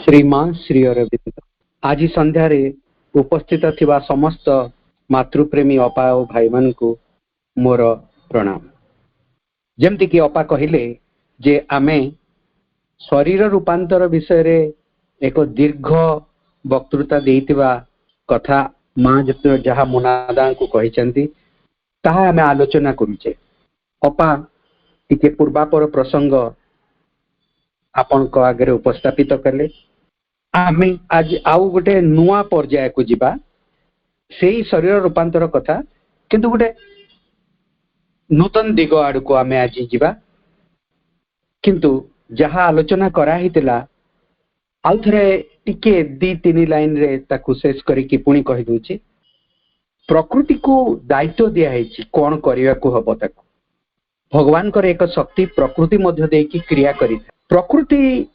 श्रीमा श्री अरविंद आज संध्यारे उपस्थित थिबा समस्त मातृप्रेमी अपा और भाई मान को मोर प्रणाम। जमती कि अपा कहले जे आमे शरीर रूपांतर विषय रे एक दीर्घ वक्तृता देइतिबा कथा मां जहा मुनादा को कहिसंती ताहा आमे आलोचना करूचे। अपा टिके पूर्वापर प्रसंग आपन को आगे उपस्थापित कले। आमे आज आउ गोटे नुआ पर्याय को जिबा सेही शरीर रूपांतर कथा किंतु गोटे नूतन दिग आड़ को आमे आज जिबा। किंतु जहा आलोचना करा हितला आउ थरे टिके दी तीन लाइन रे ताकु शेष करी कि पुणी कहि दूची। प्रकृति को दायित्व दिया है कौन करने को हम ताकू भगवान कर एक शक्ति प्रकृति मध्य देकी क्रिया करी। प्रकृति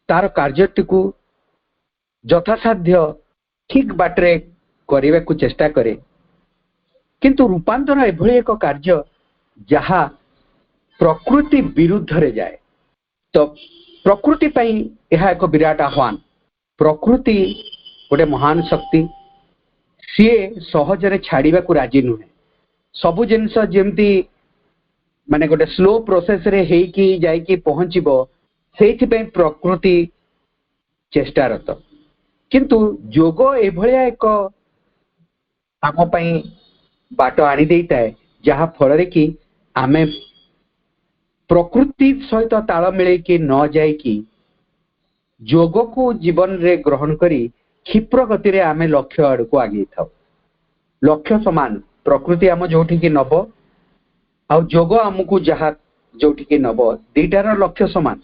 तार कार्यटी को यथासाध्य ठीक बाटरे करने को चेष्टा करे किंतु रूपांतर एभली एक कार्य जहा प्रकृति विरुद्ध रे जाए। तो प्रकृति पई यह एक विराट आह्वान। प्रकृति गोटे महान शक्ति सी सहजरे छाड़िबा को राजी नुहे। सबु जिनस जेमती माने गोटे स्लो प्रोसेस रे हेकी जाइकी पहुंचीबो सेथि पई प्रकृति चेष्टारत। किंतु जोग एभलिया एक आम पई बाट आनी देता है जहा फल रे कि आमे प्रकृति सहित ताल मिले कि न जाए कि जोग को जीवन रे ग्रहण करी क्षिप्र गति रे आमे लक्ष्य आड़ को आगे था। लक्ष्य समान प्रकृति आम जोठी की नब आ जोग आमको जहा जोठी की नब दीटार लक्ष्य समान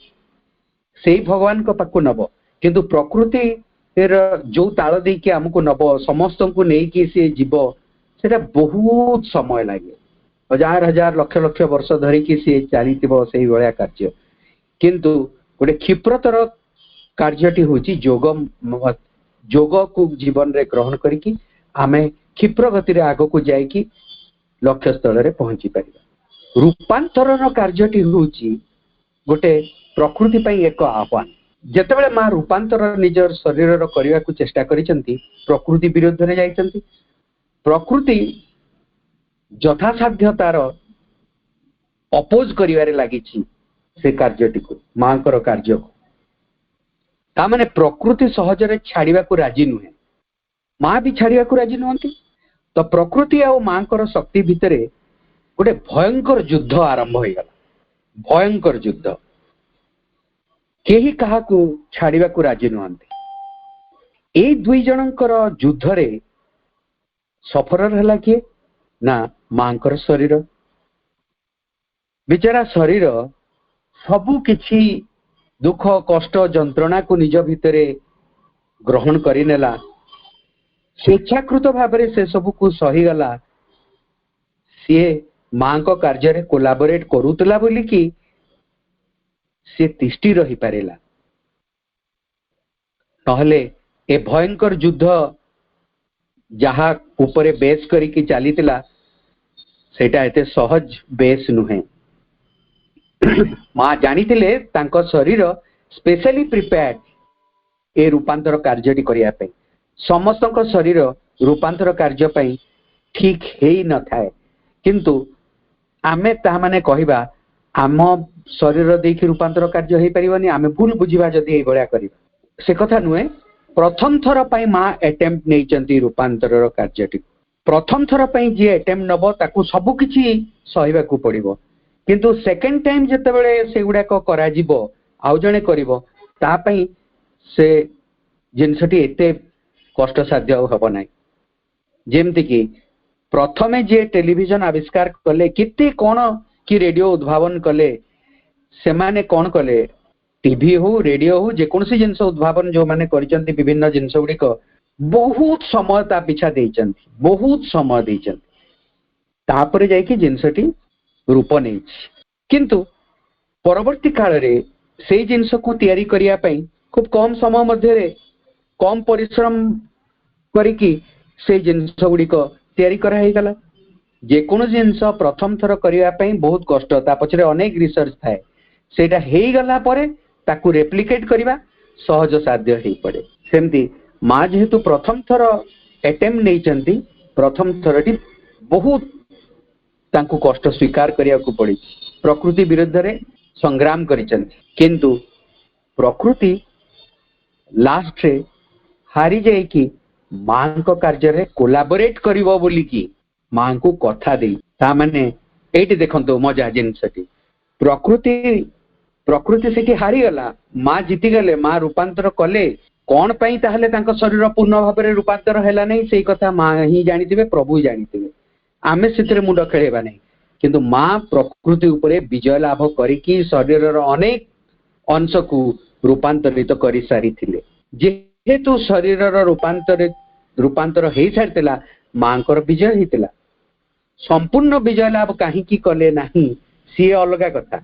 से भगवान को पाकु नब किंतु प्रकृति जो ताल दे कि आमको नब समस्त को नहीं कि सी जीव सेटा बहुत समय लगे। हजार हजार लक्ष लक्ष वर्ष धरिकी सी चली से भाया कार्य किंतु गोटे क्षिप्रतर कार्यटी हूँ जोग। जोग को जीवन रे ग्रहण करिकी आमे क्षिप्र गति रे आग को जाइकी लक्ष्य स्थल रे पहुंची परिबा। रूपांतरण कार्यटी हूँ गोटे प्रकृति पई एक आह्वान। जेतेबेले मां रूपांतर निजर शरीर रो करिया को चेष्टा करिसंती प्रकृति विरुद्ध रे जाइसंती। प्रकृति यथासाध्य तार अपोज करिवारे लागिछि से कार्यटी को मां कर कार्य को ता माने प्रकृति सहजरे छाड़िबा को राजी नुहे। मां भी छाड़िबा को राजी नहंती। तो प्रकृति आ मां कर शक्ति भितरे गोटे भयंकर युद्ध आरंभ होई गला। भयंकर युद्ध केही कहा को छाड़िबा को राजी नहंती। ए दुई जनकर युद्ध रे सफर हला किए ना मांकर शरीर। बिचारा शरीर सबु किछि दुख कष्ट जंत्रणा को निज भितरे ग्रहण करि नेला। स्वेच्छाकृत भाव से सबु को सही गला। सी मां को कार्य रे कोलाबोरेट करूतला बोली कि सी तिष्टि रही पारेला। नहले ए भयंकर युद्ध जहा ऊपरे बेस करी कि चलीतिला सेटा एते सहज बेस नुहे। मां जानितिले तांको शरीर स्पेशली प्रिपेयर्ड ए रूपांतर कार्यटी करिया पे। समस्तक शरीर रूपांतर कार्य पई ठीक हेई न थाए किंतु आमे ता माने कहिबा आम शरीर देखिए रूपांतर कार्य हो पारिबनी आमे भूल बुझिबा जदि एई भलिया करिबा से कथा नुहे प्रथम थर पई मां अटेम्प्ट नेचंती रूपांतर कार्यटी प्रथम थर पई जे अटेम्प्ट नबो ताकू सब किछि सहिबा को पड़िबो किंतु सेकंड टाइम जते बेले से गुडा को करा जिवो आउ जणे करिवो ता पई से जिनसटी एते कष्ट साध्य हबो नै जेमति कि प्रथमे जे टेलीविजन आविष्कार कले किते कोन कि रेडियो उद्भावन कले से माने कोन कले टीवी हो रेडियो हो जे कोनसी जिंस उद्भावन जो माने करिसंती विभिन्न जिंस गुडी को बहुत समय ता पिछा देइचंती बहुत समय देइचंती तापरे जाय कि जिंसटी रूप नै किंतु परवर्ती काल रे से जिंस को तयारी करिया पई खूब कम समय मध्य रे कम परिश्रम करिकी से जिंस गुडी को तयारी करा हे गला जे कोनो जिंस प्रथम थर करिया पई बहुत कष्ट ता पछरे अनेक रिसर्च थाए सेटा हेई गला परे ताकू रेप्लिकेट करिबा सहज साध्य हेई पड़े सेमती मां जेहेतु प्रथम थर अटेम्प्ट नेचंती प्रथम थरटी बहुत तांकू कष्ट स्वीकार करिया को पड़ी प्रकृति विरुद्ध रे संग्राम करिसंती किंतु प्रकृति लास्ट रे हारी जाय कि मां को कार्य रे कोलैबोरेट करिवो बोली कि मां को कथा दे ता माने एटी देखंतो मजा जिनसटी प्रकृति सेठी हारी गला मां जीति गले मां रूपांतर कले कौन पाई ताहले तांको शरीर पूर्ण भाव में रूपांतर हैला नहीं से कथा मां ही जानिथिबे प्रभु जानिथिबे आमे सितरे मुंड खेलेबा नहीं किंतु मां प्रकृति उपरे विजय लाभ करिकी शरीरर अनेक अंश को रूपांतरित करि सारी थिले जेहेतु शरीरर रूपांतर हे सारतिला मांकर विजय हितिला संपूर्ण विजय लाभ काहे की कले नहीं सी अलगा कथा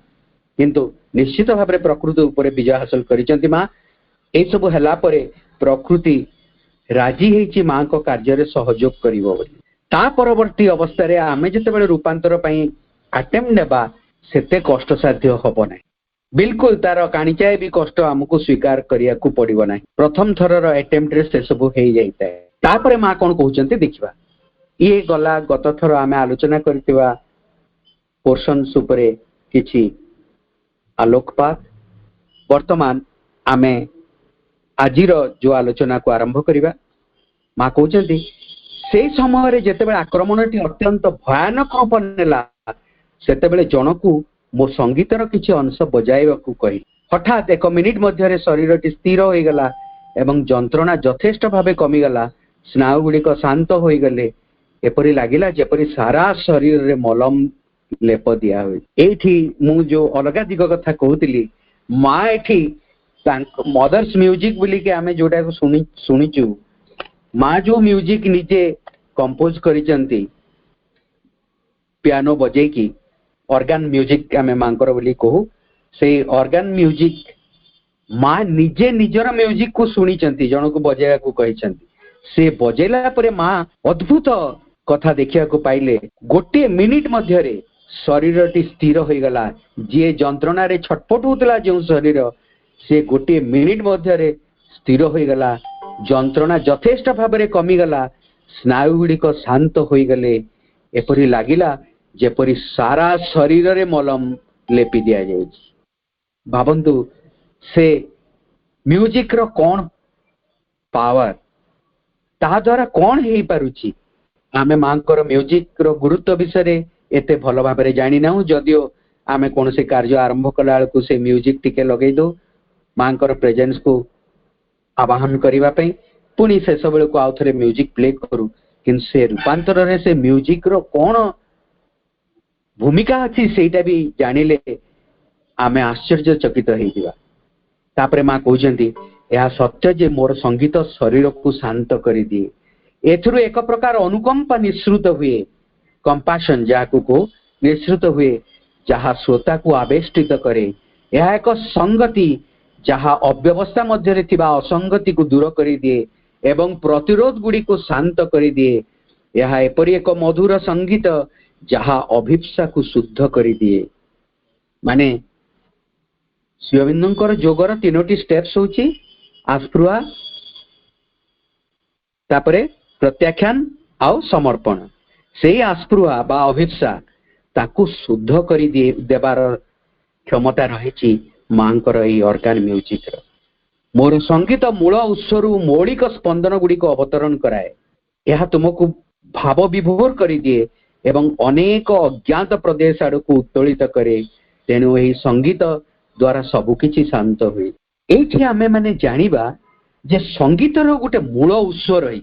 किंतु निश्चित भाव में प्रकृति उपरे विजय हासिल करिसंती मां ए सब हला परे प्रकृति राजी हेची मां को कार्य रे सहयोग करिवो बोली ता परवर्ती अवस्था रे आमे जते बेले रूपांतर पई अटेम्प्ट नेबा सेते कष्ट साध्य हबो नै बिल्कुल तार काणीचाए भी कष्ट हमको स्वीकार करिया को पड़िबो नै प्रथम थरर अटेम्प्ट रे से सब हेई जाइता ता परे मां कोन कहउचंती देखिबा ये गला गत थर आमे आलोचना करतिबा पोर्शन्स उपरे किछि आलोकपात वर्तमान आमे आजिर जो आलोचना को आरंभ करिबा मां कहउचंती से समय रे जते बेले आक्रमणटी अत्यंत भयानक रूप नेला सेते बेले जनकू मो संगीतर किछि अंश बजाइबा को कहि हठात 1 मिनिट मध्य रे शरीरटी स्थिर होई गला एवं जंत्रणा यथेष्ट भाबे कमी गला स्नायु गुडी को शांत होई गले एपरि लागिला जेपरि सारा शरीर रे मलम लेप दिया होई एठी मु जो अलगा दिग कथा कहउतिली मां एठी मदर्स म्यूजिक बोली के आमे जोटा को सुनिचु मां जो म्यूजिक निजे कंपोज करिसंती पियानो बजे की ऑर्गन म्यूजिक आमे मांकर बोली कहू से ऑर्गन म्यूजिक मां निजे निजर म्यूजिक को सुनिचंती जण को बजेया को कहिसंती से बजेला परे मां अद्भुत कथा देखिया को पाइले गोटे मिनिट मध्य रे शरीरटी स्थिर होई गला जे जंत्रणा रे छटपट होतला जे शरीर से गोटे मिनिट मध्य रे स्थिर होई गला जंत्रणा यथेष्ट भाव में कमी गला स्नायु गुडी को शांत होई गले एपरि लागिला जेपरि सारा शरीर रे मलम लेपि दिया जाय भाबंतु से म्यूजिक रो कोन पावर ता द्वारा कोन हेई पारुची आमे मांकर म्यूजिक रो गुरुत्व विषय एते भल भाव में जानी ना जदियो आमे कौन से कार्य आरंभ कला को से म्यूजिक टिके लगे दो मांकर प्रेजेंस को आवाहन करिवा पई पुनी से सब को आउ थरे म्यूजिक प्ले करू किन से रूपांतर रे से म्यूजिक रो कोन भूमिका अछि सेटा भी जानिले आमे आश्चर्यचकित हेई दिबा तापरे मां कहउचंती या सत्य जे मोर संगीत शरीर को शांत करि दिए एथरु एक प्रकार अनुकंपा निश्रुत हुए कंपाशन जाकू को निश्रुत हुए जहाँ श्रोता को आवेष्टित करे यह एक संगति जहाँ अव्यवस्था मध्य रे थिबा असंगति को दूर करि दिए एवं प्रतिरोध गुडी को शांत करि दिए यह एपरि एक मधुर संगीत जहाँ अभिप्सा को शुद्ध करि दिए माने शिवबिंदुंकर जोगर 3टी स्टेप्स होची आस्पृहा तापरे प्रत्याख्यान आउ समर्पण से आस्पृहा बा अभिप्सा ताकू शुद्ध करि देबार क्षमता रही मांकर एई ऑर्गन म्यूजिक रो। मोर संगीत मूल उत्सरू मौलिक स्पंदन गुड़िक अवतरण कराए। यह तुमको भाव विभोर कर दिए एवं अनेक अज्ञात प्रदेश आड़क उत्तोलित करे। तेणु यही संगीत द्वारा सबकिछि शांत हुए। ये आमे माने जानिबा जे संगीतर गोटे मूल उत्स रही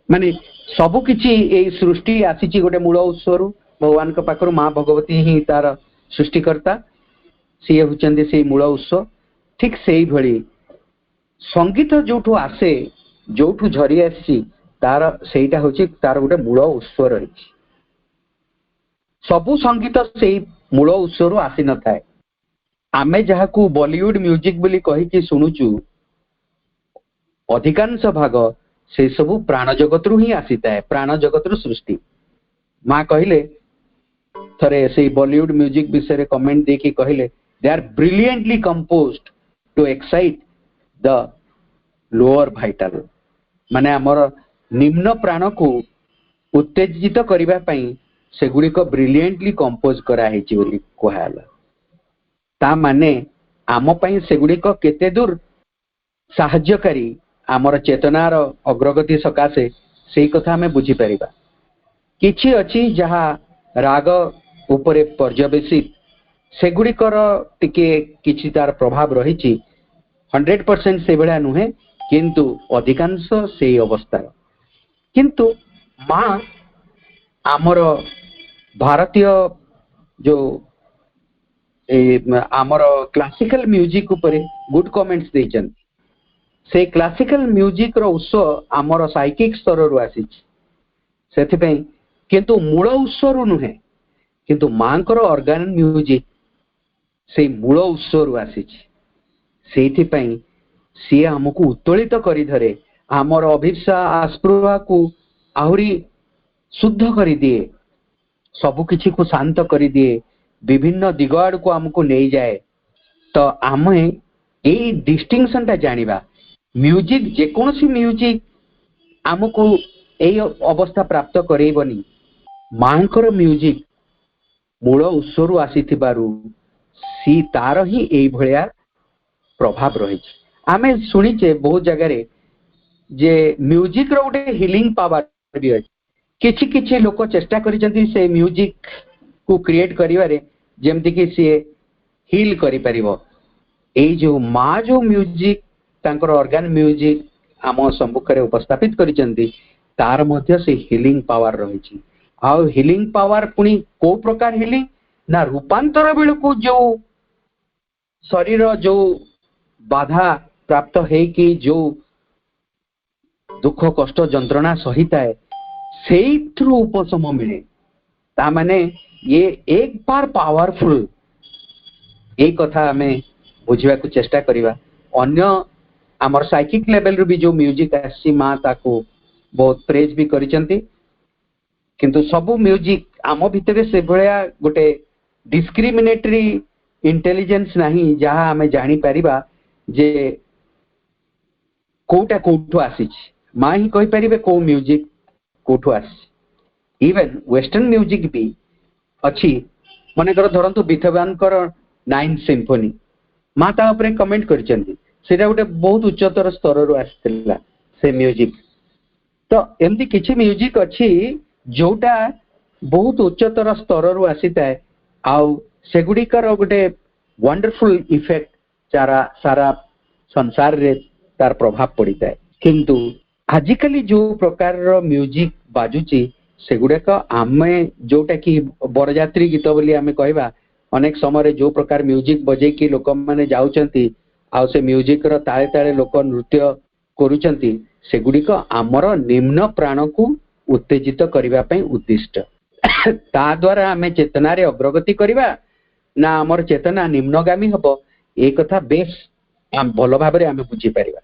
माने सबकिछि एई सृष्टि आसी गोटे मूल उत्सरू भगवान के पाखरु माँ भगवती ही तार सृष्टिकर्ता सी होचंदी से मूल उत्स। ठीक से भली संगीत जोठू आसे जोठू झरी आसी तार सेटा होची तार गोटे मूल उत्स रही। सबु संगीत से मूल उत्सरू आसी न थाए। आमे जहाकू बॉलीवुड म्यूजिक बोली कहि शुणुचु अधिकांश भाग से सबु प्राण जगत रु ही आसी थाए। प्राण जगत रु सृष्टि माँ कहले थरे से बॉलीवुड म्यूजिक विषय कमेंट देखि कहले they are brilliantly composed to excite the lower vital. माने हमर निम्न प्राण को उत्तेजित करिबा पई सेगुडी को ब्रिलियंटली कंपोज करा हेची बोली कहला। ता माने आम पई सेगुडी को केते दूर सहायकारी आमर चेतनार अग्रगति सकाशे से कथा हमें बुझी परिबा। किछि अछि जहा राग उपरे पर्यवेसित सेगुड़िकर टिके किछि तार प्रभाव रही 100% से भलिया नुहे किंतु अधिकांश से अवस्था। किंतु माँ आमर भारतीय जो आमर क्लासिकल म्यूजिक उपरे गुड कमेंट्स देचन। से क्लासिकल म्यूजिक रो उत्स आमर साइकिक स्तर रु आसी सेथिपई किंतु मूल उत्स रु नुहे किंतु मांकर ऑर्गन म्यूजिक से मूल उत्स रु आसी सेथिपई सी हमको उत्तोलित करी धरे। आमर अभिप्सा आस्पृहा को आहुरी शुद्ध करी दिए सबु किछि को शांत करी दिए विभिन्न दिग आड़ को हमको नहीं जाए। तो आमे ए डिस्टिंक्शन ता जानिबा म्यूजिक जेकोसी म्यूजिक हमको ए अवस्था प्राप्त करेबनी। मांकर म्यूजिक मूल उत्सरू आसीथिबारु सी तार ही ए भलिया प्रभाव रही। आमे सुनिचे बहुत जगह जे म्यूजिक रो गोटे हिलिंग पावर भी अछि। किछि किछि लोक चेष्टा करिसंती से म्यूजिक को क्रिएट करिवारे जेमति कि से हिल करि परिबो। ए जो माँ जो म्यूजिक तांकर ऑर्गन म्यूजिक आम सम्मुख रे उपस्थापित करिसंती तार मध्य से हिलिंग पावर रही। आ हिलिंग पावर पुनी को प्रकार हिलिंग ना रूपांतर बेलू जो शरीर जो बाधा प्राप्त है कि जो दुख कष्ट जंत्रणा सहित है से उपशम मिले। ता माने ये एक बार पावरफुल एक कथा हमें बुझा चेष्टा करिबा। अन्य आमर साइकिक लेवल रू भी जो म्यूजिक आसी माँ ताको बहुत प्रेज भी करिसंती किंतु सबु म्यूजिक आम भितर से भलिया गोटे डिस्क्रिमिनेटरी इंटेलिजेंस नहीं जहाँ आमे जानी परिबा जे कोटा कोठु आसी। माँ ही कहि परिबे को म्यूजिक कोठु आसी। इवन वेस्टर्न म्यूजिक भी अच्छी मनेकर धरतु बीथोवन कर 9th सिम्फनी माँ ता उपरे कमेंट करिसंती सेटा गोटे बहुत उच्चतर स्तर रु आसीथिला से म्यूजिक। तो एमती किछि म्यूजिक अच्छी जोटा बहुत उच्चतर स्तर रु आसीताए आउ सेगुड़िकर गोटे वंडरफुल इफेक्ट सारा सारा संसार रे तार प्रभाव पड़ता है। किंतु आजिकली जो प्रकार म्यूजिक बाजुची सेगुड़ाक आमे जोटा कि बरजात्री गीत बोली आमे कहबा अनेक समय जो प्रकार म्यूजिक बजे कि लोक माने जाउचंती आ से म्यूजिक रो ताळे ताळे लोक नृत्य करूचंती सेगुड़िक आमर निम्न प्राण को उत्तेजित करिबा पई उद्दिष्ट। ता द्वारा आमे चेतना रे अग्रगति करिबा ना आमर चेतना निम्नगामी हबो ए कथा बेस आम भलो भाबरे आमे बुझी परिबा।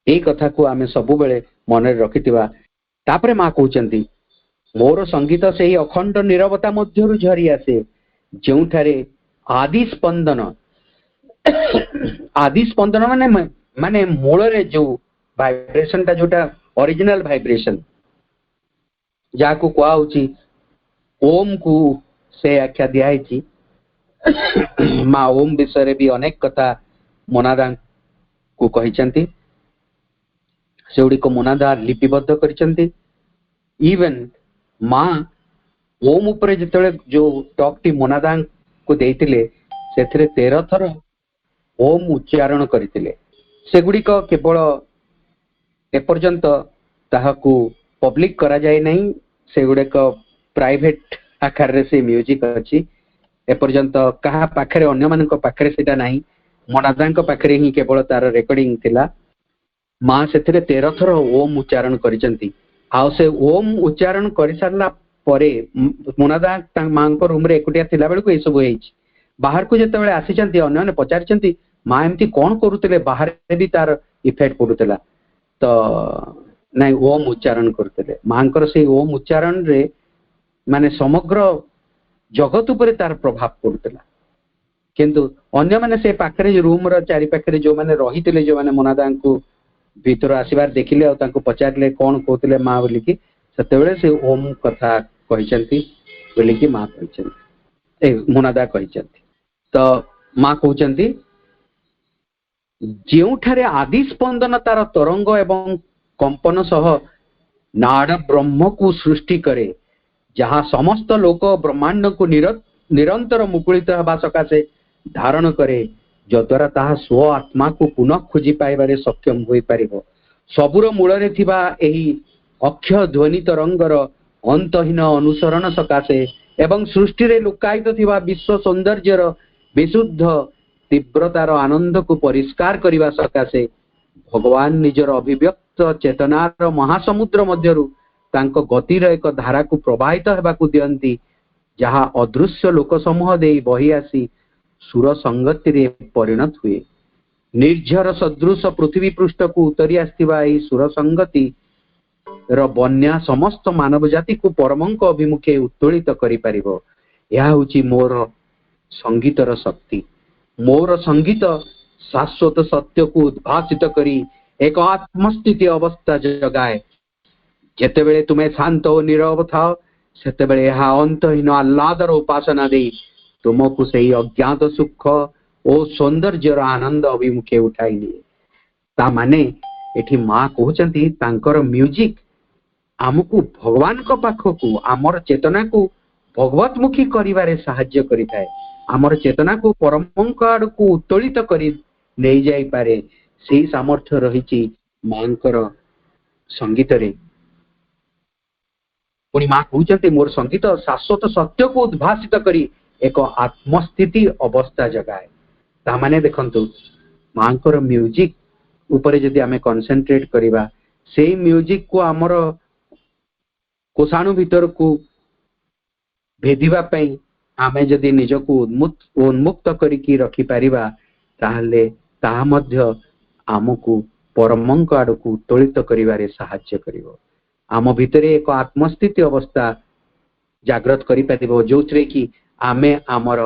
ए कथा को आमे सबु बेले मन रे रखितिबा। तापरे मां कहउचंती मोर संगीत सेही अखंड निरवता मध्यरु झरी आसे जोठारे आदि स्पंदन माने माने मूल रे जो वाइब्रेशन ता जोटा ओरिजिनल वाइब्रेशन जाको कोआ होची ओम को से आख्या दिया है माँ ओम विषय भी अनेक कथा मोनादा को कहिचंती सेउडी को मोनादा लिपिबद्ध करिचंती इवन माँ ओम उपरे जितले जो टॉक टी मोनादा को देइतिले सेथिरे 13 थर ओम उच्चारण करथिले सेगुडी को केवल एपर्यंत ताहाकू पब्लिक करा जाय नहीं सेगुडे को प्राइवेट आकार रे से म्यूजिक अछि एपर्यंत कहा पाखरे अन्य मान पाखरे सेटा नहीं मोनादा पाखरे ही केवल तार रेकर्डिंग थिला माँ से 13 थर ओम उच्चारण करिसंती आ से ओम उच्चारण करि सारला परे मोनादा माँ को रूम रे एकुटिया थिला बेलको ए सब हेछि बाहर को जेतेबेले आसीचंती अन्य ने पचारिचंती माँ एमती कोन करूतले बाहर भी तार इफेक्ट पडुतला तो नहीं ओम उच्चारण करते माँ से ओम उच्चारण रे माने समग्र जगत उपरे तार प्रभाव पड़ुतला किंतु अन्य माने से पाखरे रूम रो चारि पाखरे जो माने रहितले जो माने मोनादा को भीतर आसीबार देखिले और तांको पचारले कोन कहतले माँ बोली कि सेतेबेले से ओम कथा कहिचंती बोली कि माँ कहिचंती ए मोनादा कहिचंती तो माँ कहउचंती जेउठारे आदि स्पंदन तार तरंग एवं कंपन सह नाड़ ब्रह्म को सृष्टि करे जहाँ समस्त लोक ब्रह्मांड को निरंतर मुकुलित हवा सकाशे धारण करे जद्वारा ताहा स्व आत्मा को पुनः खोजी पाइबारे सक्षम होई परिबो सबुर मूलरे थिबा एही अक्षय ध्वनि तरंगर अंतहीन अनुसरण सकाशे एवं सृष्टि रे लुकायित थिबा विश्व सौंदर्यर विशुद्ध तीव्रतार आनंद को परिष्कार करने सकाशे भगवान निजर अभिव्यक्त चेतनार महासमुद्र मध्यरु तांको गतिर एक धारा को प्रवाहित हेबाकु दियंती जहाँ अदृश्य लोक समूह दे बही आसी सुर संगति रे परिणत हुए निर्झर सदृश पृथ्वी पृष्ठ को उतरी आस्तिबा एही सुर संगति र बन्या समस्त मानव जाति को परमंक अभिमुखे उत्तोलित करि परिबो यह होची मोर संगीतर शक्ति मोर संगीत शाश्वत सत्य को उद्भासित करी एक आत्मस्थिति अवस्था जगाए जेतेबेले तुम्हें शांत और नीरव थाओ सेतेबेले यह अंतहीन आह्लादर उपासना दे तुमको सही अज्ञात सुख और सौंदर्यर आनंद अभिमुखे उठाई निए ता माने एठी माँ कहउचंती तांकर म्यूजिक आमको भगवान को पाखकू आमर चेतना को भगवतमुखी करिवारे सहाय्य करिथाए आमर चेतना को परमंक आड़ को उत्तोलित करी नहीं जाई पारे सेही सामर्थ्य रहिछि मांकर संगीत रे पुणी माँ कहउचंती मोर संगीत शाश्वत सत्य को उद्भासित करी एक आत्मस्थिति अवस्था जगाए ता माने देखंतु मांकर म्यूजिक ऊपर जदि आमे कंसंट्रेट करिबा सेही म्यूजिक को आमर कोसाणु भीतर को भेदिबा पई आमे जदि निजको उन्मुक्त करिकी रखि पारिबा ताहले ताहा मध्य आमको परमंक आड़को उत्तोलित करिवारे सहाय्य करिवो आम भितरे एक आत्मस्थिति अवस्था जागृत करि पारिबो जोथरे कि आमे आमर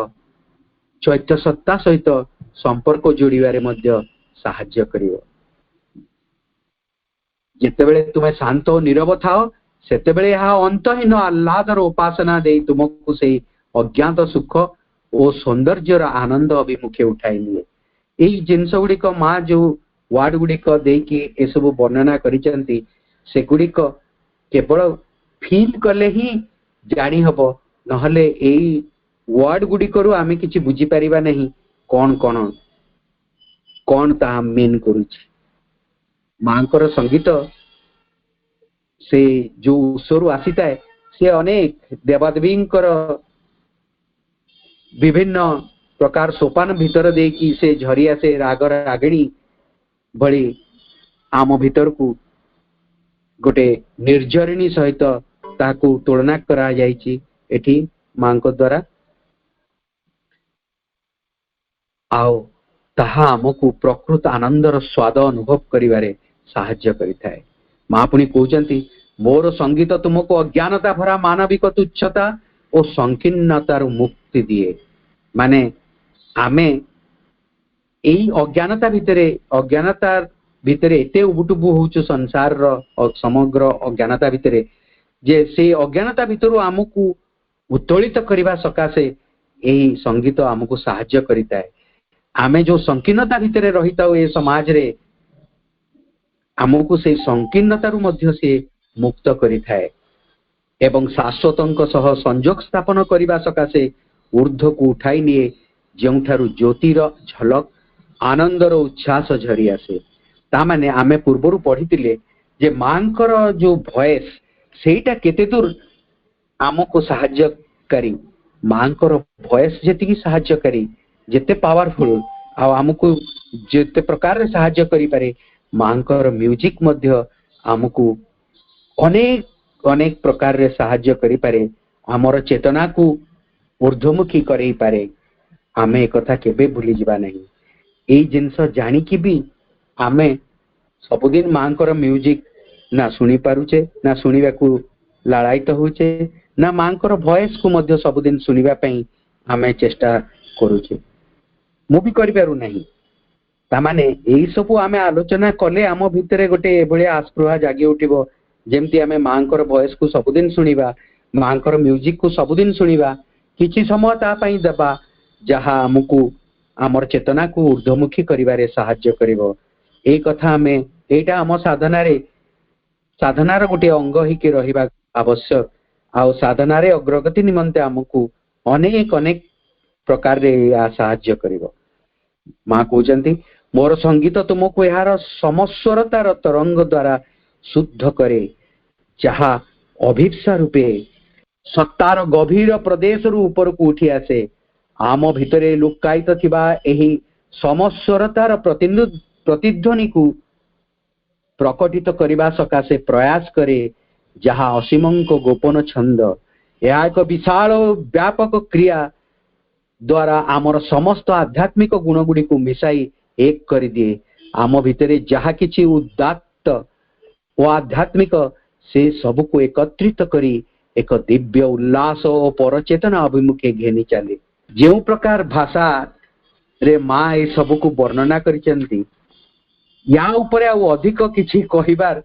चैत्य सत्ता सहित संपर्क जोड़िबारे मध्य सहाय्य करिवो जेतेबेले तुमे शांत और नीरव थाओ सेतेबेले यह अंतहीन आह्लादर उपासना दे तुमको से अज्ञात सुख और सौंदर्यर आनंद अभिमुखे उठाई निए एई जिनस गुड़िक माँ जो वार्ड गुड़िक देकी ए सब वर्णना करिसेंती से गुड़िक केवल फील कले ही जानी हबो नहले एई वार्ड गुड़िक रु आमे किछि बुझी परिबा नहीं कौन कौन कौन ता मेन करूछि मांकर संगीत से जो उत्सरु आसीताए से अनेक देवादेवींकर विभिन्न प्रकार सोपान भीतर देकी से झरिया से राग रागिणी भली आम भीतर को गोटे निर्झरिणी सहित ताकू तुलना करा जायछि एठी मां को द्वारा आओ ताहा आमको प्रकृत आनंदर स्वाद अनुभव करिवारे सहाय्य करिथाए मां पुणी कहउचंती मोर संगीत तुमको अज्ञानता भरा मानविक तुच्छता और संकीर्णतार मुक्ति दिए माने आमे एई अज्ञानता भितरे एते उबुटुबु होउछु संसार रो समग्र अज्ञानता भितरे जे से अज्ञानता भितरु आमको उत्तोलित करिबा सकाशे यही संगीत आमको साहाय्य करिता है। आमे जो संकीर्णता भितर रही था ए समाज रे आमको से संकीर्णता रु मध्य से मुक्त करिथाए एवं शाश्वतଙ୍କ सह संयोग स्थापन करने सकाशे ऊर्ध्व को उठाई निए जोठारु ज्योतिर झलक आनंदर उच्छ्वास झरी आसे। ता माने आमे पूर्वरु पढ़ितिले जे मांकर जो भॉइस सेटा केते दूर आमको साहाय्यकारी मांकर भॉइस जेतिकी साहाय्यकारी जेते पावरफुल आ आमको जेते प्रकार रे साहाय्य करि पारे मांकर म्यूजिक मध्य आमको अनेक अनेक प्रकार रे साहाय्य करि पारे हमर चेतना को ऊर्ध्वमुखी करै पारे। आमे एक कथा केबे भूली जिबा नहीं। एई जिंस जानी कि भी आमे सबुदिन मांकर म्यूजिक ना सुनी पारुचे ना सुनिबा को लालायित होचे ना मांकर वॉइस को मध्य सबुदिन सुनिबा पई आमे चेष्टा करूचे। मु भी करि पारु नहीं। ता माने एई सब आमे आलोचना कले आम भितरे गोटे एभलिया आस्पृहा जागी उठिबो जेमती आमे मांकर वॉइस को सबुदिन सुनिबा मांकर म्यूजिक को सबुदिन सुनिबा किछि समय ता पई देबा जहा हमकु आमर चेतना को ऊर्ध्वमुखी करिवारे साहाय्य करिवो। ए कथा हमें एटा हम साधनार गोटे अंग ही के रहिबा आवश्यक। आ साधनारे अग्रगति निमंते हमकु अनेक अनेक प्रकार रे साहाय्य करिवो। मां कहउचंती मोर संगीत तुमको यार समस्वरतार तरंग द्वारा शुद्ध करे जहा अभिप्सा रूपे सत्तार गभीर प्रदेश रु ऊपर को उठी आसे। आम भितरे लुकायित थिबा एही समस्वरतार प्रतिध्वनि को प्रकटित करने सकाशे प्रयास करे जहा असीमंक गोपन छंद यह एक विशाल व्यापक क्रिया द्वारा आमर समस्त आध्यात्मिक गुण गुड़ी को मिसाई एक कर दिए। आम भितरे जहा किछि उदात्त व आध्यात्मिक से सबको एकत्रित करी एक दिव्य उल्लास और परचेतना अभिमुखे घेनी चले। जो प्रकार भाषा रे माँ ए सबको वर्णना करिसेंती या ऊपर अधिक किछि कहिबार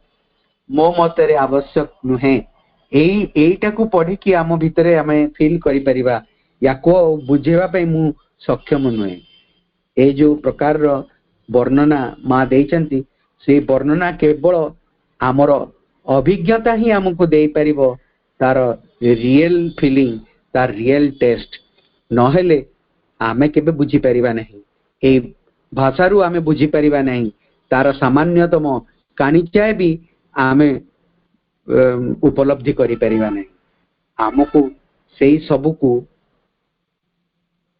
मो मतरे आवश्यक नुहे। एईटा को पढ़ी कि आम भितरे आमे फील करि परिबा या को बुझेबा पई मु सक्षम नुहे। ए जो प्रकार वर्णना माँ देइचंती से वर्णना केवल आमर अभिज्ञता ही हमको दे परिबो तार रियल फीलिंग तार रियल टेस्ट नहेले आमे केबे बुझी परिबा नहीं। ए भाषा रु आमे बुझी परिबा नहीं तार सामान्यतम कानिचाए भी आमे उपलब्धि करि परिबा नहीं। हमको सेही सब को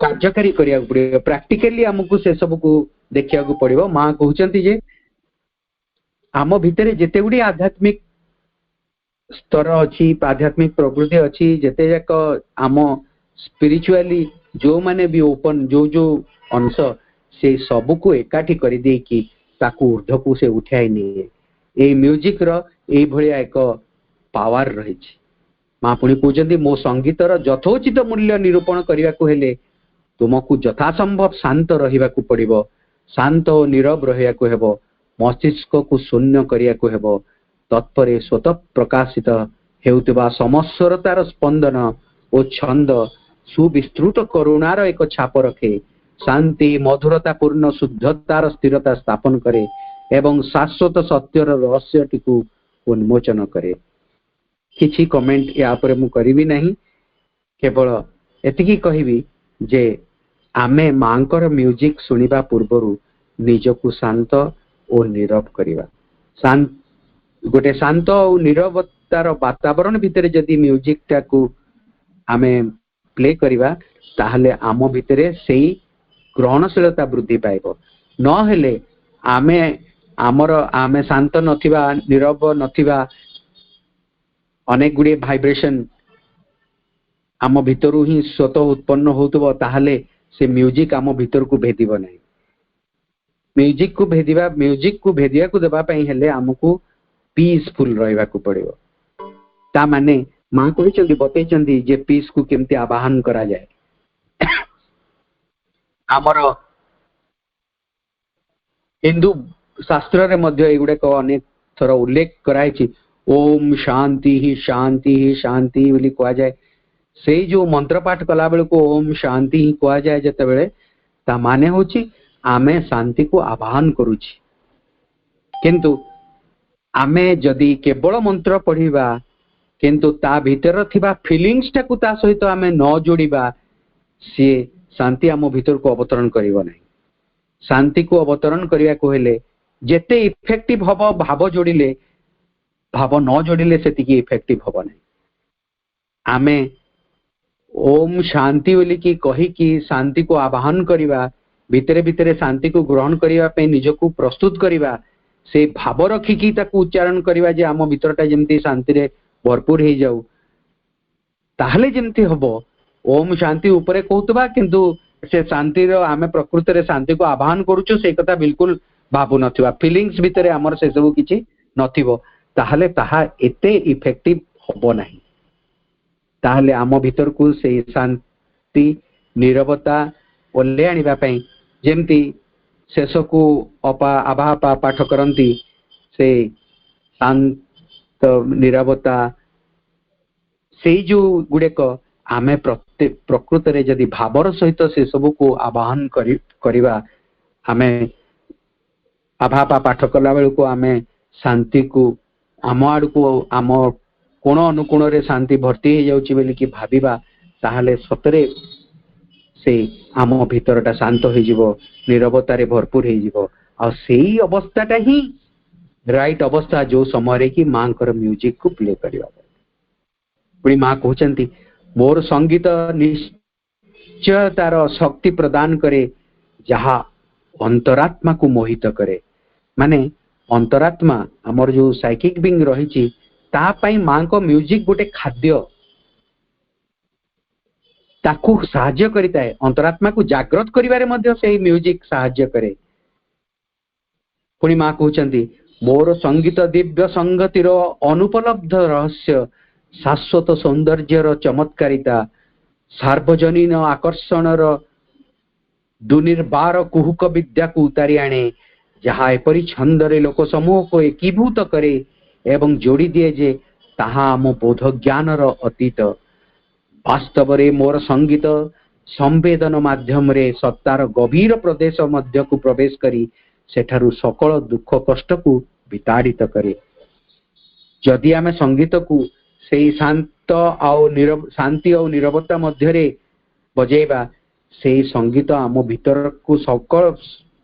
कार्यकारी करिया पड़िबो प्रैक्टिकली हमको से सब को देखिया को पड़िबो। मां कहउचंती जे आम भितरे जेते गुडी आध्यात्मिक स्तर अच्छी आध्यात्मिक प्रवृत्ति अच्छी जेते जाक आम स्पिरिचुअली जो माने भी ओपन जो जो अंश से सब को एकाठी कर दे कि ताकू ऊर्ध्व को से उठाई नहीं। ए म्यूजिक रो ए भलिया एक पावर रही। मां पुणी कहउचंती मो संगीतर यथोचित मूल्य निरूपण करिया को हेले तुमको यथासंभव शांत रहिबा को पड़िबो। शांत और नीरव रहिया को हेबो। मस्तिष्क को शून्य करिया को हेबो। तत्परे स्वतः प्रकाशित हेउतबा समस्वरतार स्पंदन और छंद सुविस्तृत करुणार एक छाप रखे। शांति मधुरता पूर्ण शुद्धतार स्थिरता स्थापन करे एवं शाश्वत सत्यर रहस्य टिकु उन्मोचन करे। किछि कमेंट या पर मु करिवि नहीं। केवल एतिकी कहिवि जे आमे मांकर म्यूजिक सुनिबा पूर्वरु निजकु शांत और नीरव करिबा। शांत गोटे शांत और नीरवतार वातावरण भितरे जदि म्यूजिक टाकू आमे प्ले करिबा ताहले आम भितरे सेही ग्रहणशीलता वृद्धि पाइबो। न हेले आमे आमर आमे शांत नथिबा नीरव नथिबा अनेक गुडी वाइब्रेशन आम भितरु ही स्वतः उत्पन्न होतबो ताहले से म्यूजिक आम भीतर को भेदिबो नहीं। म्यूजिक को भेदिया को देबा पई हेले हमको पीसफुल रहबा को पड़िबो। ता माने मां कहिचंदी बतैचंदी जे पीस को केमती आवाहन करा जाए। हमर हिंदू शास्त्र रे मध्य एगुडे को अनेक थर उल्लेख कराइछि। ओम शांति ही शांति ही शांति बोली कहा जाए। से जो मंत्र पाठ कला बेल को ओम शांति ही कह जाए जते बेले ता माने होची आमे शांति को आवाहन करूची किंतु आमे जदि केवल मंत्र पढ़िबा किंतु ता भीतर थिबा फीलिंग्स टाकू ता सहित आमे न जोड़िबा सी शांति आम भीतर को अवतरण करिवो नहीं। शांति को अवतरण करिया को हेले जेते इफेक्टिव हबो भाव जोड़िले भाव न जोड़िले सेतिकी इफेक्टिव हबो नहीं। आमे ओम शांति बोली की कही कि शांति को आवाहन करिवा भितरे भितरे शांति को ग्रहण करिवा पे निजको प्रस्तुत करिवा से भाव रखिकी ताकू उच्चारण करिवा जे आम भीतरटा जेमती शांति रे भरपूर हे जाऊ ताहले जेमती हबो ओम शांति ऊपरे कहतबा किंतु से शांति रो आमे प्रकृति रे शांति को आवाहन करूछु से कथा बिल्कुल भाबु नथिबा फीलिंग्स भितरे हमर से सब किछि नथिबो ताहले ताहा एते इफेक्टिव हबो नाही। ताहले आम भीतर को से शांति नीरवता ओल्ले आनिबा पई जेमती शेष को अपा आभा पाठ करंती से शांत नीरवता से जो गुड़ेक आमे प्रकृत रे जदि भावर सहित से सब को आवाहन करिवा आमे आभा पाठ कला बेल को आमे शांति को आम आड़ को आम कोण अनुकोण रे शांति भर्ती हो जाउची बेली कि भाबिबा ताहले सतरे से आम भीतरटा शांत हो जिवो नीरवता रे भरपूर हो जिवो आ सेही अवस्थाटा ही राइट अवस्था जो समय रे कि मां कर म्यूजिक को प्ले करिवा पुणी मां कहचंती मोर संगीत निश्चय तार शक्ति प्रदान करे जहा अंतरात्मा को मोहित करे माने अंतरात्मा हमर जो साइकिक बिंग रही ता पाई मां को म्यूजिक गोटे खाद्य ताकू साहाय्य करिताए अंतरात्मा को जागृत करिवारे मध्य से म्यूजिक साहाय्य करे। पुणी मां कहचंती मोर संगीत दिव्य संगतिर अनुपलब्ध रहस्य शाश्वत सौंदर्यर चमत्कारिता सार्वजनीन आकर्षणर दुर्निर्बार कुहुक विद्या को उतारी आणे जहा एपरी छंदरे लोक समूह को एकीभूत करे एवं जोड़ी दिए जे ताहा आम बोध ज्ञानर अतीत वास्तव रे मोर संगीत संवेदन माध्यम रे सत्तार गभीर प्रदेश मध्य को प्रवेश करी सेठारु सकल दुख कष्ट को विताड़ित करे। जदि आमे संगीत को से शांत शांति और नीरवता मध्य रे बजेबा से संगीत आम भीतर को सकल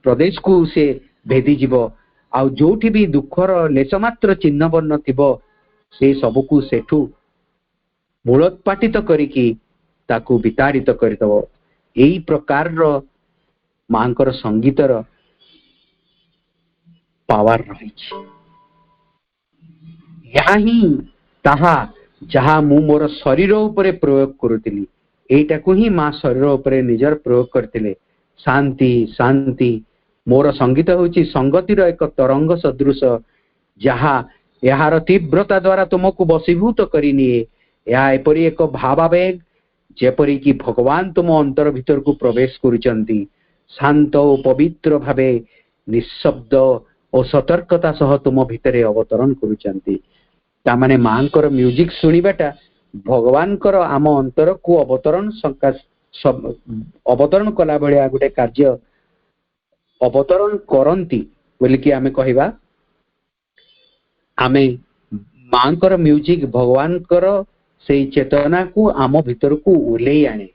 प्रदेश को से भेदी जीवो आउ जोठी भी दुखर लेश मात्र चिन्ह वर्ण थिबो से सबको सेठू मूलोत्पाटित करिकी ताकू विताड़ित करदबो। एई प्रकार रो मांकर संगीतर पावर रही यहाँ ही ताहा जहा मु मोर शरीर उपरे प्रयोग करुतिली एटा को ही मां शरीर उपरे निजर प्रयोग करतिले। शांति शांति मोर संगीत होची संगतिर एक तरंग सदृश जहा यार तीव्रता द्वारा तुमको बसीभूत करिनिए या एपरी एक भावावेग जेपरी कि भगवान तुम अंतर भीतर को प्रवेश करुचंती शांत और पवित्र भावे निशब्द और सतर्कता सह तुम भितरे अवतरण करुचंती। तामाने मांकर म्यूजिक सुनिबाटा भगवान कर आम अंतर को अवतरण कला भलिया गोटे कार्य अवतरण करंती बोली कि आमे कहिबा आमे मांकर म्यूजिक भगवान कर से चेतना को आम भीतर को उल्लेई आने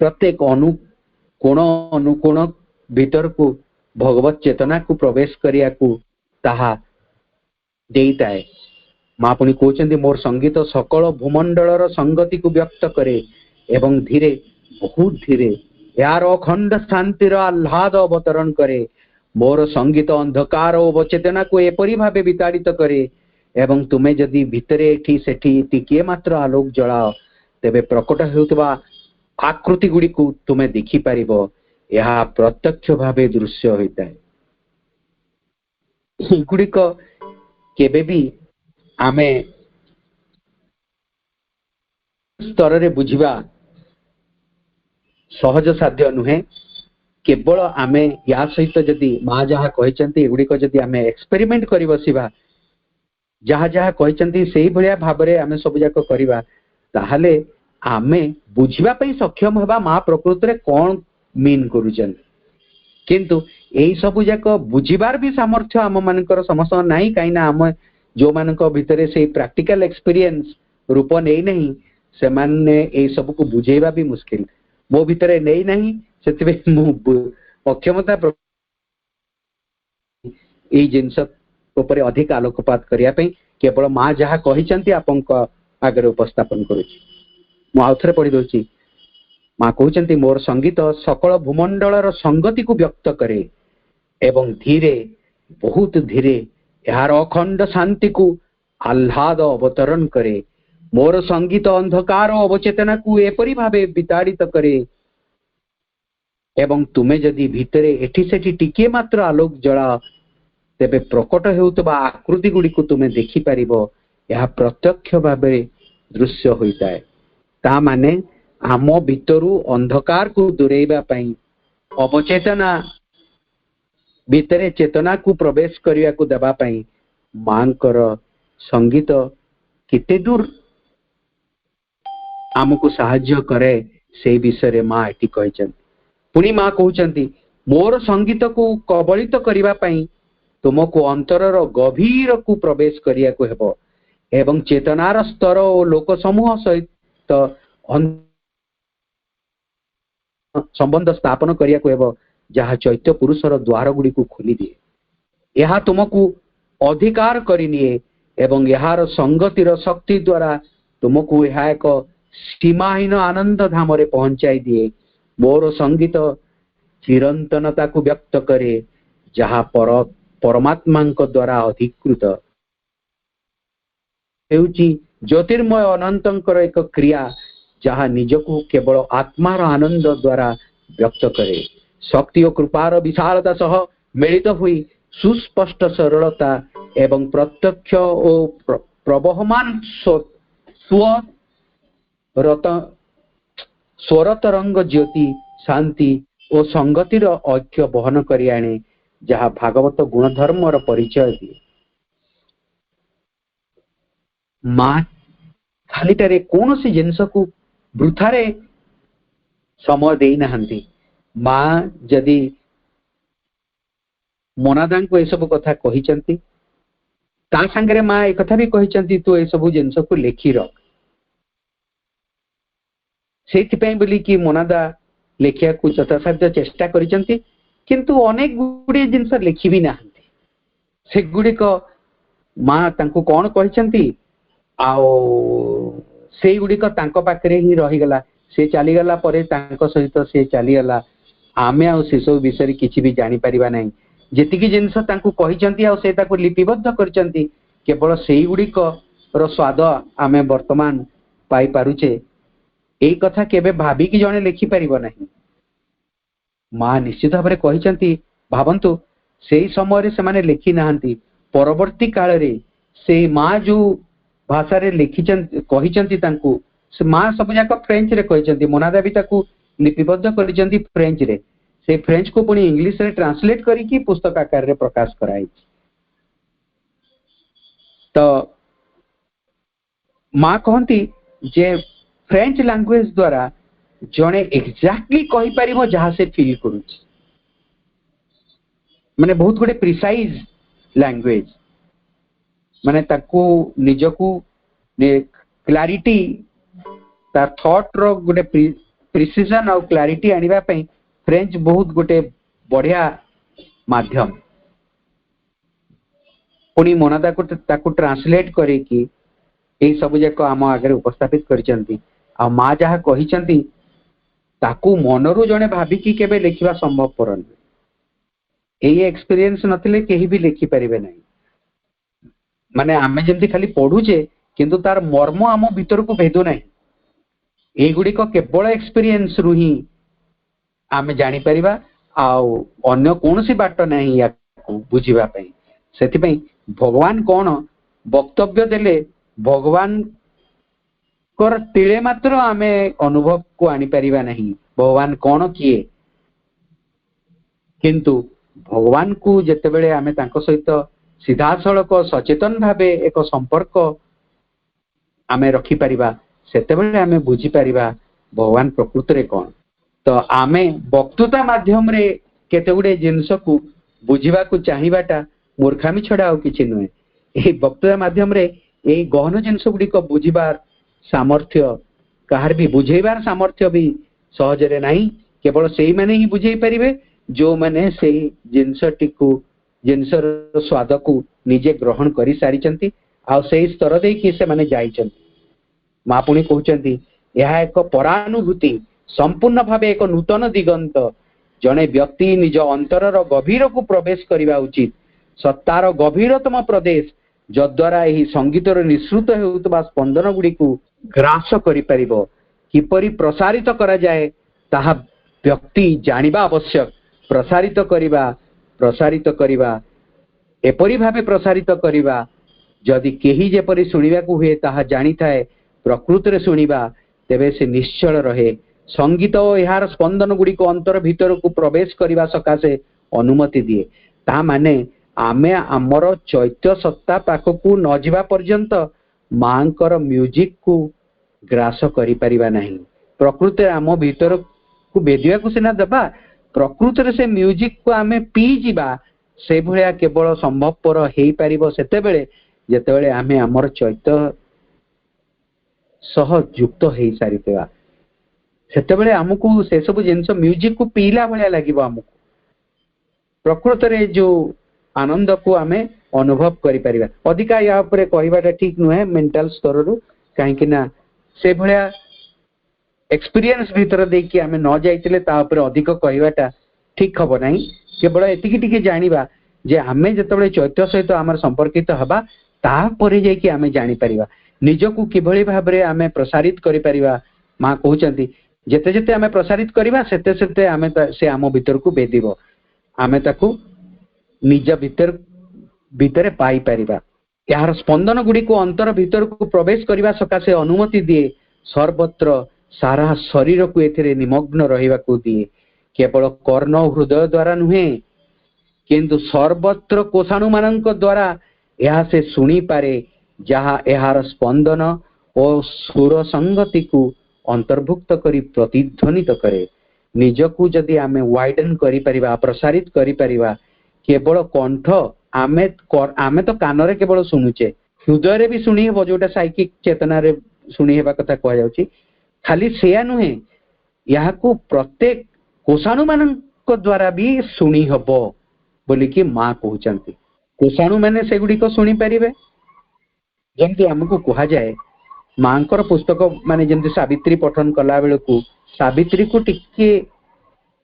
प्रत्येक अनुकोण भीतर को भगवत चेतना को प्रवेश करिया को ताहा देइताए। मां पुणी कहते मोर संगीत सकल भूमंडलर संगति को व्यक्त करे एवं धीरे बहुत धीरे यार अखंड शांतिर आह्लाद अवतरण करे। मोर संगीत अंधकार और चेतना को एपरी भावे विताड़ित करे एवं तुम्हें जदि भितरे एठी सेठी टिकिए मात्र आलोक जलाओ तेबे प्रकट हेउतबा आकृति गुड़ी को तुम्हें देखि पारिबो। यह प्रत्यक्ष भावे दृश्य होता है। गुड़िक केबे भी आमे स्तर रे बुझिबा सहज साध्य नुहे। केवल आमे या सहित जदि माँ जहाँ कहते एगुड़िक जदि आमे एक्सपेरिमेंट करि बसिबा जहाँ जहाँ कहते से ही भलिया भाबरे आमे सब जाक करिबा ताहले आमे बुझिबा पई सक्षम हेबा मा प्रकृति रे कोन मीन करूछन। किंतु एई सबु जाक बुझिबार भी सामर्थ्य आम मानकर समस्त नाही, काई ना आम जो मानक भितरे से प्रैक्टिकल एक्सपीरियंस रूप नै नहीं से माने एई सब को बुझेबा भी मुश्किल मो भितरे नै नहीं। सेतिबे मु अक्षमता एई जिंस ऊपर अधिक आलोकपात करिया पई केवल मां जहा कहिसंती आपनक आगे उपस्थापन करूची। मु आउथरे पढि दोची। मां कहउचंती मोर संगीत सकल भूमंडलर संगति को व्यक्त करे एवं धीरे बहुत धीरे यार अखंड शांति को आह्लाद अवतरण करे। मोर संगीत अंधकार अवचेतना को एपरी भावे विताड़ित करे एवं तुमे जदि भितरे एठी सेठी टिके मात्र आलोक जला तेबे प्रकट हेउतबा आकृति गुडी को तुमे देखि परिबो। यह प्रत्यक्ष भावे दृश्य होइताय। ता माने आम भितरु अंधकार को दूरेबा पई अवचेतना भितरे चेतना को प्रवेश करिया को देबा पई मांकर संगीत केते दूर आमको साहाय्य करे से विषय मां एटी कहचन। पुनी मां कहउचंती मोर संगीत को कबलित करिबा पई तुमको अंतरर गभीर को प्रवेश करिया को हेबो एवं चेतनार स्तर और लोक समूह सहित संबंध स्थापन करिया को हेबो जहा चैत्य पुरुषर द्वार गुडी को खोली दिए। यह तुमको अधिकार करिनिए एवं यार संगतिर शक्ति द्वारा तुमको यह एक सीमाहीन आनंद धाम रे पहुंचाई दिए। मोर संगीत चिरंतनता को व्यक्त करे जहा परमात्मा द्वारा अधिकृत हेउची ज्योतिर्मय अनंतंकर एक क्रिया जहा निजको केवल आत्मार आनंद द्वारा व्यक्त करे। शक्ति और कृपार विशालता सह मिलित हुई सुस्पष्ट सरलता एवं प्रत्यक्ष और प्रवहमान स्वर तरंग ज्योति शांति और संगतिर ऐक्य बहन करि आने जहा भागवत गुणधर्मर परिचय दिए। मां खालीटारे कौनसी जिनस को वृथारे समय देई नहंती। मां जदि मोनादा को ए सब कथा कहिचंती ता संगरे मां ए कथा भी कहिचंती तो ए सब जिनस को लेखि रख। सेथिपई बोली कि मोनादा लेखिया को यथासाध्य चेष्टा करिचंती किंतु अनेक गुडी जिनस लेखि भी नहंती। से गुडी को मां तांको कोन कहिचंती आउ से गुडी को तांको पाखरे ही रहि गला। से चली गला परे तांको सहित से चली गला। आमे आ से सब विषय किछि भी जानि परिबा नै। जेतिकी जिनस तांको कहिचंती आ से ताको लिपिबद्ध करचंती केवल सेई गुडी को रो स्वाद आमे वर्तमान पाई पारुचे। एई कथा केबे भाबी कि जने लेखि परिबो नाही। मां निश्चित भाबरे कहिचंती भाबंतु सेई समय रे से माने लेखि नाहंती परवर्ती काल रे से मां जो भाषा रे लिखिचंती कहिचंती तांको से मां सब जाक फ्रेंच रे कहिचंती। मोनादा भी ताको लिपिबद्ध करिचंती फ्रेंच रे। से फ्रेंच को पुनी इंग्लिश रे ट्रांसलेट करी कि पुस्तक आकार रे प्रकाश कराई। तो मां कहंती जे फ्रेंच लैंग्वेज द्वारा जने एक्जेक्टली कहि परिबो जहा से फील करूछ माने बहुत गुडे प्रिसाइज लैंग्वेज माने ताको निजको ने क्लैरिटी तार थॉट रो गुडे प्रिसिजन और क्लैरिटी आनिबा पई फ्रेंच बहुत गुटे बढ़िया माध्यम। पुनी मोनादा को ताको ट्रांसलेट करे कि ए सब जाक आम आगे उपस्थापित करिसंती। आ मां जहा कहिसंती ताकू मनरु जने भाबी कि केबे लेखिबा संभवपर नै। एई एक्सपीरियंस नथिले केही भी लेखि परिबे नै। माने आमे जेमति खाली पढुचे किंतु तार मर्म आम भीतर को भेदु नै। एई गुडी को केवल एक्सपीरियंस रु ही आमे जानि परिबा आउ अन्य कोनसी बाट नै या बुझिबा पई। सेति पई भगवान कोन वक्तव्य देले भगवान कर तिले मात्र आमे अनुभव को आनी परिबा नहीं। भगवान कोन किए किंतु भगवान को जेतेबेले आमे तांको सहित सीधा सड़क सचेतन भावे एक संपर्क आमे रखी परिबा सेतेबेले आमे बुझी परिबा भगवान प्रकृति रे कोन। तो आमे वक्तृता माध्यम रे केते गुडे जिंस को बुझीबा को चाहिबाटा मूर्खामी छडा आ किछि नुहे। एही वक्तृता माध्यम रे एही गहन जिंस गुडी को बुझीबार सामर्थ्य काहार भी बुझेबार सामर्थ्य भी सहज रे नाही। केवल सेही माने ही बुझेई परिबे जो माने सेही जिंसटी को जिंसर स्वाद को निजे ग्रहण करि सारिचंती आ सेही स्तर दे कि से माने जाइचंती। मा पुणी कहउचंती यह एक परानुभूति संपूर्ण भावे एक नूतन दिगंत जने व्यक्ति निज अंतरर गभीर को प्रवेश करिबा उचित। सत्तार गभीरतम प्रदेश जद्वारा यही संगीतर निश्रुत हेउतबा स्पंदन गुडी को ग्रास करि परिबो किपरि प्रसारित करा जाए ताहा व्यक्ति जानिबा आवश्यक। प्रसारित करिबा एपरि भावे प्रसारित करिबा जदि केही जेपरि सुनिबा को हुए ताहा जानि थाए प्रकृति रे सुनिबा तेबे से निश्चल रहे। संगीत और यार स्पंदन गुडी को अंतर भीतर को प्रवेश करिबा सकाशे अनुमति दिए। ता माने आमे हमर चैत्य सत्ता पाखकू न जिबा पर्यंत मांकर म्यूजिक को ग्रास करि परिबा नहीं। प्रकृति आम भीतर को बेदिया को सिना दबा प्रकृति रे से म्यूजिक को आमे पी जिबा से भलिया केवल संभवपर हेई परिबो सेतेबेले जेतेबेले आमे हमर चैत्य सह युक्त हेई सारितेबा। सेतेबेले हमकू से सब जिंस म्यूजिक को पीला भलिया लागिबो। हमकू प्रकृति रे जो आनंद को आमे अनुभव करि परिबा। अधिका या ऊपर कहबाटा ठीक नुहे मेंटल स्तर रु काहे कि ना से भलिया एक्सपीरियंस भीतर दे कि आमे न जाइतिले ता ऊपर अधिक कहबाटा ठीक हबो नाही। केवल एतिकी टिके जानिबा जे आमे जतबेले चैत्य सहित हमर संपर्कित हबा ता परे जे कि आमे जानि परिबा निजको किभଳି भाबरे आमे प्रसारित करि परिबा। मा कहउचंती जेते जेते आमे प्रसारित करिबा सेते सेते आमे से आम भीतर को बेदिबो आमे ताकू निज भीतर भीतरे पाई परिबा। यार स्पंदन गुडी को अंतर भीतर को प्रवेश करिबा सकाशे अनुमति दिए। सर्वत्र सारा शरीर को एथिरे निमग्न रहिबा को दिए। केवल कर्ण हृदय द्वारा नुहे किंतु सर्वत्र कोषाणु मानक द्वारा यह से सुनी पारे जहा यार स्पंदन और सुर संगति को अंतर्भुक्त करी प्रतिध्वनित करे। निजकू जदि आमे वाइडन करि परिबा प्रसारित करि परिबा केवल कंठ आमे तो कान रे केवल सुनुचे हृदय रे भी सुनी हेबो जोटा साइकिक चेतना रे सुनी हेबा कथा कह जाउची। खाली सेया नुहे यहा को प्रत्येक कोषाणु मानक द्वारा भी सुनी हबो बोली कि मां कहउचंती। कोषाणु माने सेगुडी को सुनी परिबे जेंति हमकू कहा जाए मांकर पुस्तक माने जेंति सावित्री पठन कला बेले को सावित्री को टिके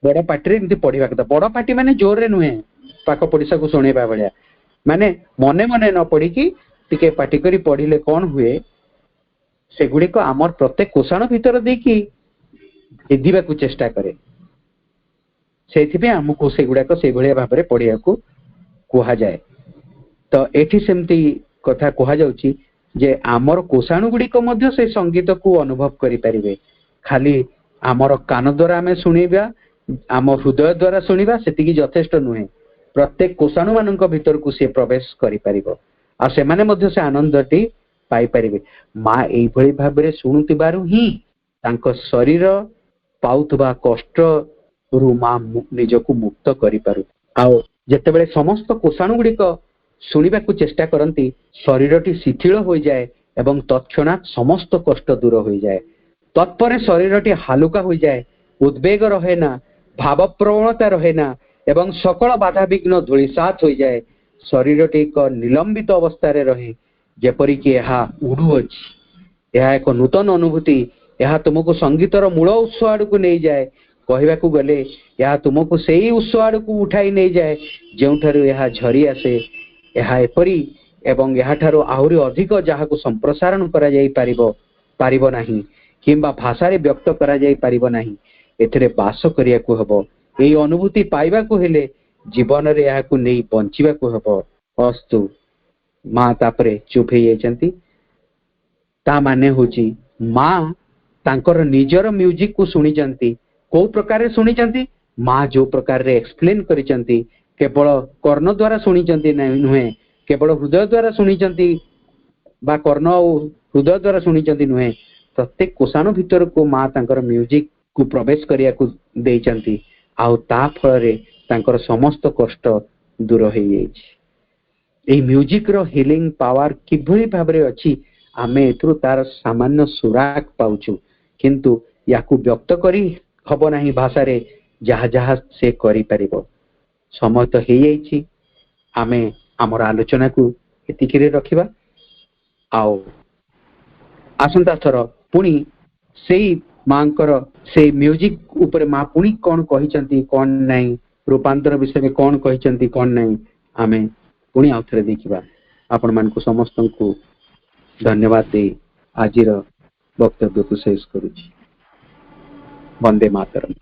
बड़ पाटी रे पढ़िबा कथा। बड़ पाटी माने जोर रे नुहे पाक पड़िसा को सुनेबा भलिया माने मने मने न पढ़ी कि टिके पाटी करी पढ़िले कोन हुए सेगुडी को आमर प्रत्येक कोषाणु भीतर दे कि भेदिबा को चेष्टा करे। सेथिबे हमकू सेगुडा को से भलिया भाबरे पढ़िया को कहा जाए। तो एठी सेमती कथा कहा जाउची जे आमर कोषाणु गुडी को मध्य से संगीत को अनुभव करि परिबे। खाली आमर कान द्वारा आमे सुनिबा आम हृदय द्वारा सुनिबा सेतिकी यथेष्ट नुहे। प्रत्येक कोषाणु मानक भीतर को से प्रवेश करि परिबो आ से माने मध्य से आनंदटी पाई परिबे। मा एई भली भाबरे सुनुतिबारु ही तांको शरीर पाउतबा कष्ट रु मा निजको मुक्त करि पारु। आ जेतेबेले समस्त कोषाणु गुडी को सुनिबा को चेष्टा करती शरीरटी शिथिल हो जाए एवं तत्क्षणात समस्त कष्ट दूर हो जाए। तत्परे शरीरटी हालुका हो जाए उद्वेग रहे ना भाव प्रवणता रहे ना एवं सकल बाधा विघ्न धूलिसात हो जाए। शरीरटी एक निलंबित अवस्था रे रहे जेपरिक यह उड़ू अच्छी। यह एक नूतन अनुभूति। यह तुमको संगीतर मूल उत्स आड़ को नहीं जाए। कहवा को गले यह तुमको से ही उत्स आड़ को उठाई नहीं जाए जोठारु यह झरी आसे। यह एपरी एवं याठारो आहुरी अधिक जहाको संप्रसारण करा जाई पारिबो नाही किंबा भाषा रे व्यक्त करा जाई पारिबो नाही। एथिरे बास करिया को हबो। एई अनुभूति पाइबा को हेले जीवन रे याको नै बंचिबा को हबो। अस्तु मां तापरे चुप हे जायचंती। ता माने होची मां तांकर निजर म्यूजिक को सुनी चंती। को प्रकार सुनी चंती मां जो प्रकार रे एक्सप्लेन करि चंती केवल कर्ण द्वारा सुनी चंती नुहे केवल हृदय द्वारा सुनी चंती बा कर्ण हृदय द्वारा सुनी चंती नुहे प्रत्येक कोषाणु भीतर को माँ तांकर म्यूजिक को प्रवेश करिया को देइचंती आउ ता फଳରେ तांकर समस्त कष्ट दूर हो जाइछि। एही म्यूजिक रो हिलिंग पावर किभଳି भाबरे अछि आमे एथुरु तार सामान्य सुराग पाउछु, किंतु याकू व्यक्त करी हबो नाही भाषा रे जहा जहा से करि परिबो। समय तो हे जाइछि, आमे हमर आलोचना को एतिकिरे रखिबा। आउ आसंता थर पुणी सेई मांकर से म्यूजिक ऊपर माँ पुणी कौन कहिचंती कौन नहीं, रूपांतर विषय में कौन कहिचंती कौन नहीं, आमे पुणी आउ थरे देखिबा। आपण मानकु समस्त को धन्यवाद दे आजिर वक्तव्य को शेष करूछि। वंदे मातरम।